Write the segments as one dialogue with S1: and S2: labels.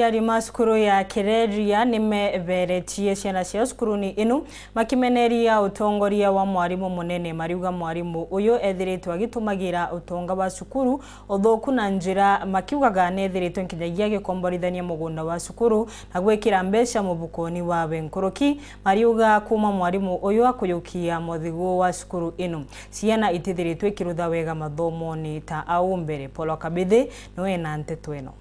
S1: Yarima skuru ya Kireria nimeberetie ciana cia skuruni inu makimeneria utongoria wa mwarimu munene mariuga mwarimu uyu ethiritwe agitumagira utonga wa sukuru uthuku na njira makiugaga nethiritwe nkinyagia gikomborithania mugunda wa sukuru na gwikira mbeca mubukoni wa Wenkuruki mariuga kuma mwarimu uyu akuyukia muthigu wa sukuru inu ciana itithiritwe ikirutha wega mathomoni ta au mbere. Polo Kabithi niwe na nteto ino.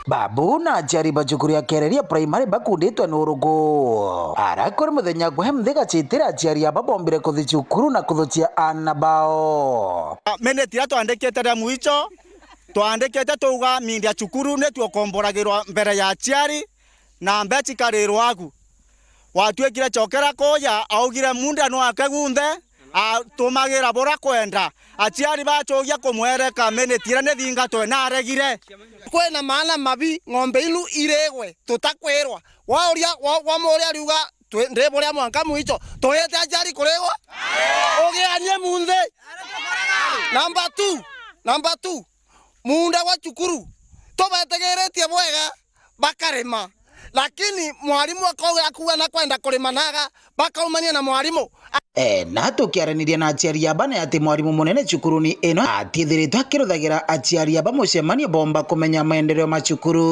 S2: Babu na aciari bacukuru ya Kireria primary bakunditwe n'urugo arakora muthenya guhe muthiga citira aciari aba bombire kuthi cukuru na kuthucia ana bao
S3: menetira twandikite ria mwicho twandikite tuga mindia cukuru ne tukomboragirwa mbere ya aciari na mbeci karirwo aku watwekire chokera koja augire munda no akagunthe tumagira bora kwenda aciari bacogia kumwereka menetira ne thinga twe na aregire
S4: kwena maana mabi ng'ombe ilu iregwe tutakwirwa waoria wa moria riuga ndeboria mwanka mwicho toyete aciari kuregwa ogianie munthe. Number 2 munda wa cukuru tobetegeretie bwega bakarema lakini mwarimu akauga akuwa na kwenda kurima naga bakaumania na mwarimu
S2: na tukiaraniria na aciari aba ni ati mwarimu munene cukuruni ino atithiritwe akiruthagira aciari aba mucemanio bomba kumenya maendeleo ma cukuru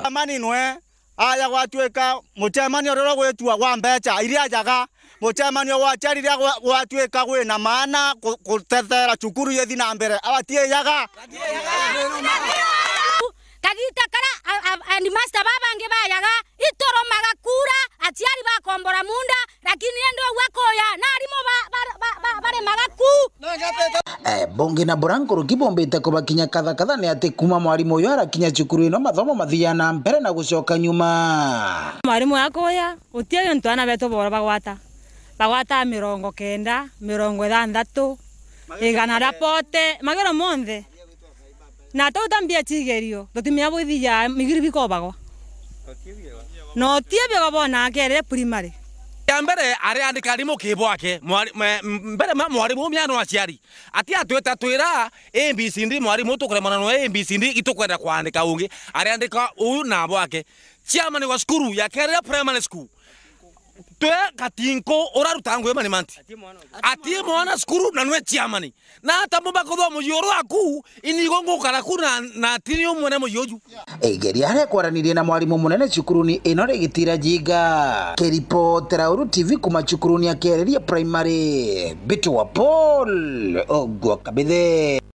S3: amani nwe aya gwatwika mucemanio rero gwetua wa mbeca iria njaga mucemanio wa aciari iria gwatwika gwina maana gutethera cukuru yethi na mbere abatie yaga
S5: kagita kara ni master babange bayaga itoro magakura aciari bakombora munda lakini endo wakoya na arimo bare magaku
S2: bonge na Wenkuruki bombite kubakinya katha ni ati kuma mwarimu uyu arakinya cukuru ino mathomo mathia na mbere na gucoka nyuma
S6: mwarimu yakoya utie ntwana beto bora bagwata 90 60 igana rapote magero monthe na tutambia chigerio tutimia bwithia migiri bikobago no tiebe gabona kere primary
S7: mbere ari andika rimu kibwake mbere mwarimu miano aciari ati atweta twira ABCD mwarimu tukuremana no ABCD itukwenda kwandika ungi ari andika uyu na bwake chairman wa skuru ya Kireria primary school twe katinko oraruta ngwe manimanti ati mwana skuru na nwe chairman na tamumba kutho muyoro aku inigo ngukara kuna na tinio mwene muyoju
S2: geria hari kwaranirie na mwarimu munene cukuruni ino rigitira jinga kiripotera Uru TV kuma cukuruni ya Kireria primary bitu wa Paul Ogwo Kabithi.